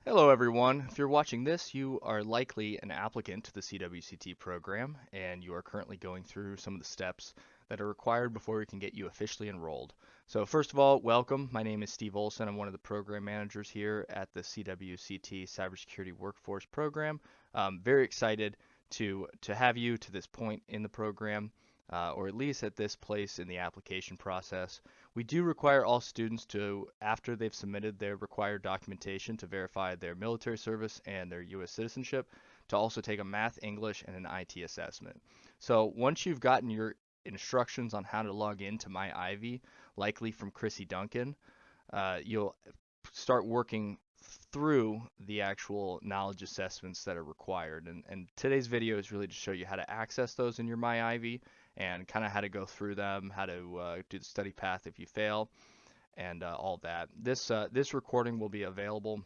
Hello, everyone. If you're watching this, you are likely an applicant to the CWCT program, and you are currently going through some of the steps that are required before we can get you officially enrolled. So, first of all, welcome. My name is Steve Olson. I'm one of the program managers here at the CWCT Cybersecurity Workforce Program. Very excited to have you to this point in the program, or at least at this place in the application process. We do require all students to, after they've submitted their required documentation to verify their military service and their U.S. citizenship, to also take a math, English, and an IT assessment. So once you've gotten your instructions on how to log into My Ivy, likely from Chrissy Duncan, you'll start working through the actual knowledge assessments that are required. And today's video is really to show you how to access those in your My Ivy and kind of how to go through them, how to do the study path if you fail, and all that. This recording will be available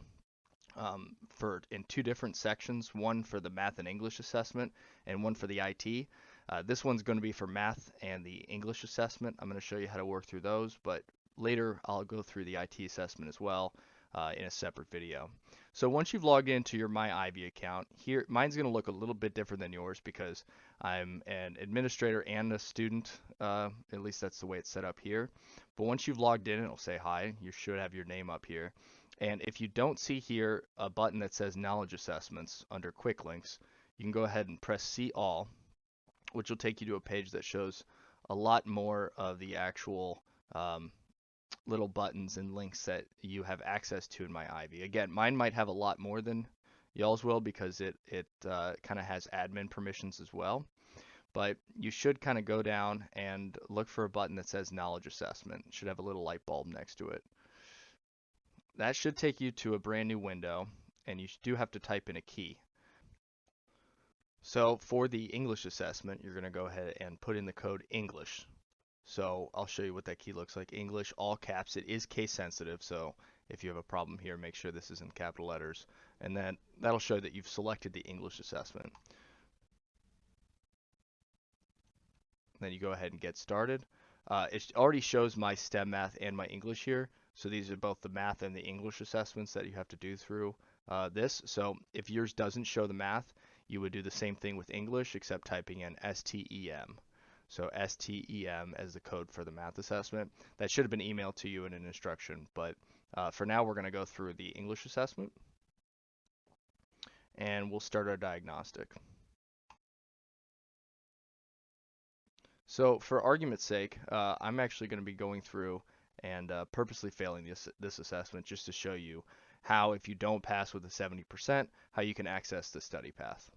for in two different sections, one for the math and English assessment and one for the IT. This one's going to be for math and the English assessment. I'm going to show you how to work through those, but later I'll go through the IT assessment as well in a separate video. So once you've logged into your My Ivy account, here mine's going to look a little bit different than yours because I'm an administrator and a student. At least that's the way it's set up here. But once you've logged in, it'll say hi. You should have your name up here. And if you don't see here a button that says Knowledge Assessments under Quick Links, you can go ahead and press See All, which will take you to a page that shows a lot more of the actual little buttons and links that you have access to in My Ivy. Again, mine might have a lot more than y'all's will because it kind of has admin permissions as well. But you should kind of go down and look for a button that says Knowledge Assessment. It should have a little light bulb next to it. That should take you to a brand new window, and you do have to type in a key. So for the English assessment, you're going to go ahead and put in the code English. So I'll show you what that key looks like. English, all caps. It is case sensitive, so if you have a problem here, make sure this is in capital letters. And then that'll show that you've selected the English assessment. Then you go ahead and get started. It already shows my STEM math and my English here. So these are both the math and the English assessments that you have to do through this. So if yours doesn't show the math, you would do the same thing with English, except typing in STEM. So STEM as the code for the math assessment. That should have been emailed to you in an instruction, but for now we're going to go through the English assessment, and we'll start our diagnostic. So for argument's sake, I'm actually going to be going through and purposely failing this assessment just to show you how, if you don't pass with a 70%, how you can access the study path.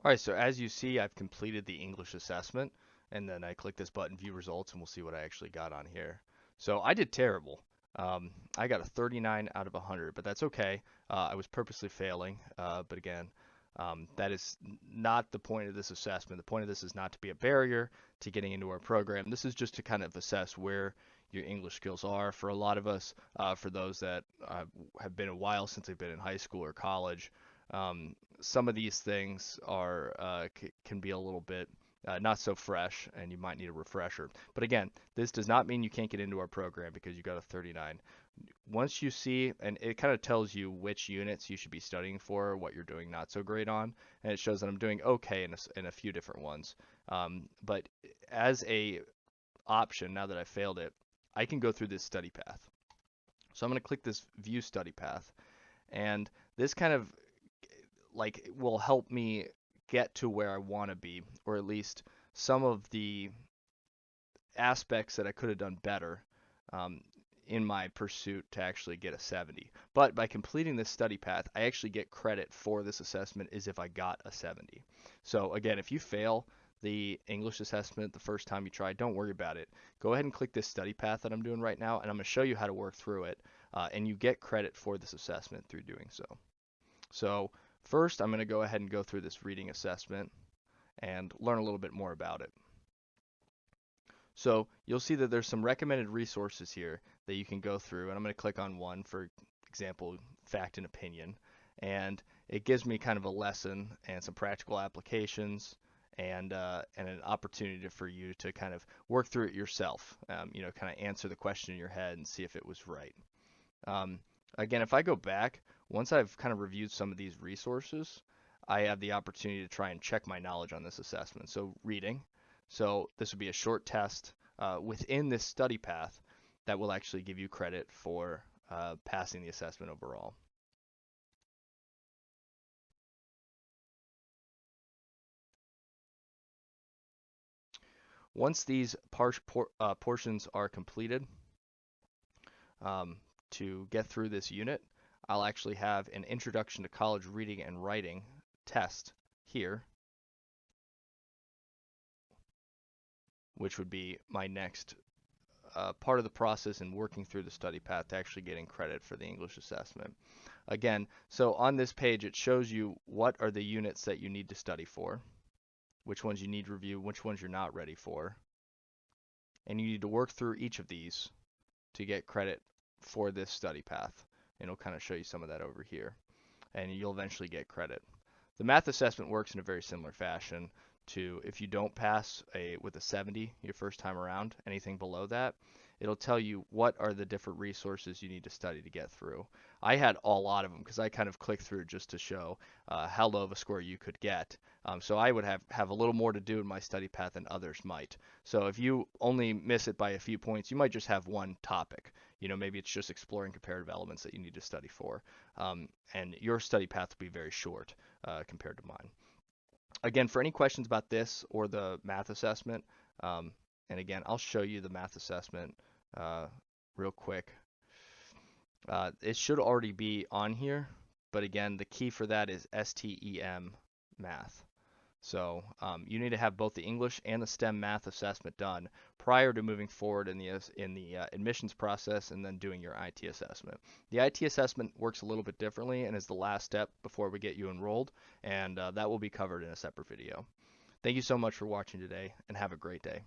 All right, so as you see, I've completed the English assessment, and then I click this button, View Results, and we'll see what I actually got on here. So I did terrible. I got a 39 out of 100, but that's okay. I was purposely failing, but again, that is not the point of this assessment. The point of this is not to be a barrier to getting into our program. This is just to kind of assess where your English skills are. For a lot of us, for those that have been a while since they've been in high school or college, some of these things are can be a little bit not so fresh, and you might need a refresher. But again, this does not mean you can't get into our program because you got a 39. Once you see, and it kind of tells you which units you should be studying for, what you're doing not so great on, and it shows that I'm doing okay in a few different ones. But as a option, now that I failed it, I can go through this study path. So I'm going to click this View Study Path, and this kind of will help me get to where I want to be, or at least some of the aspects that I could have done better in my pursuit to actually get a 70. But by completing this study path, I actually get credit for this assessment as if I got a 70. So again, if you fail the English assessment the first time you try, don't worry about it. Go ahead and click this study path that I'm doing right now, and I'm going to show you how to work through it, and you get credit for this assessment through doing so. So first, I'm going to go ahead and go through this reading assessment and learn a little bit more about it. So you'll see that there's some recommended resources here that you can go through, and I'm going to click on one, for example, fact and opinion. And it gives me kind of a lesson and some practical applications and an opportunity for you to kind of work through it yourself. Kind of answer the question in your head and see if it was right. Um, Again, if I go back, once I've kind of reviewed some of these resources, I have the opportunity to try and check my knowledge on this assessment. So reading. So this would be a short test within this study path that will actually give you credit for passing the assessment overall. Once these portions are completed, um, to get through this unit, I'll actually have an Introduction to College Reading and Writing test here, which would be my next part of the process in working through the study path to actually getting credit for the English assessment. Again, so on this page, it shows you what are the units that you need to study for, which ones you need to review, which ones you're not ready for, and you need to work through each of these to get credit for this study path. And it'll kind of show you some of that over here, and you'll eventually get credit. The math assessment works in a very similar fashion to if you don't pass with a 70 your first time around, anything below that, it'll tell you what are the different resources you need to study to get through. I had a lot of them because I kind of clicked through just to show how low of a score you could get. So I would have a little more to do in my study path than others might. So if you only miss it by a few points, you might just have one topic. Maybe it's just exploring comparative elements that you need to study for. And your study path will be very short compared to mine. Again, for any questions about this or the math assessment, and again, I'll show you the math assessment real quick. It should already be on here, but again, the key for that is STEM math. So you need to have both the English and the STEM math assessment done prior to moving forward in the admissions process and then doing your IT assessment. The IT assessment works a little bit differently and is the last step before we get you enrolled, and that will be covered in a separate video. Thank you so much for watching today, and have a great day.